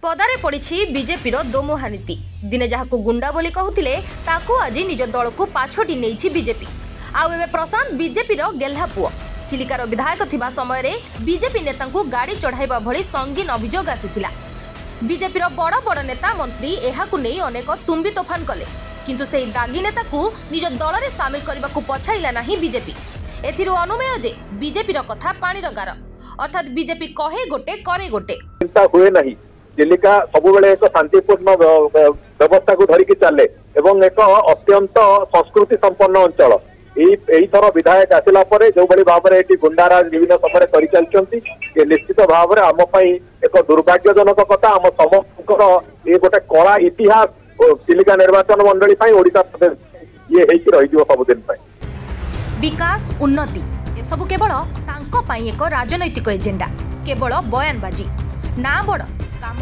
पदारे पड़ी बीजेपी दोमुहा नीति दिने जहां गुंडा बोली कहूतिले ताकू आज निज दल को पाछोटी नहीं बीजेपी आउ एवं प्रशांत बीजेपी गेल्हा पुओ चिलिकार विधायक थिबा समय रे बीजेपी नेता गाड़ी चढ़ाइबा भली संगीन अभियोग आसीथिला। बीजेपी बड़ बड़ नेता मंत्री एहाकु नै अनेक तुम्बी तोफान कले किंतु सेही दागी नेता को निज दल में सामिल करने को पछाइला नहीं बीजेपी। एथिरु अनुमेय जे बीजेपी कथा पानी गार अर्थात बीजेपी कहे गोटे करे गोटे चिंता हुए नहीं। चिलिका सब बेले एक शांतिपूर्ण व्यवस्था को धरिकी चले एवं एक अत्यंत संस्कृति संपन्न अंचल थर विधायक आसला जो भाव में गुंडाराज विभिन्न समय कर चलती निश्चित भाव में आम एक दुर्भाग्यजनक कथा आम समस्त ये गोटे कला इतिहास चिलिका निर्वाचन मंडली ओडिशा प्रदेश ये रही सबुदिन विकास उन्नति एसबू केवल तांको पाई एक राजनैतिक एजेंडा केवल बयानबाजी ना बड़ काम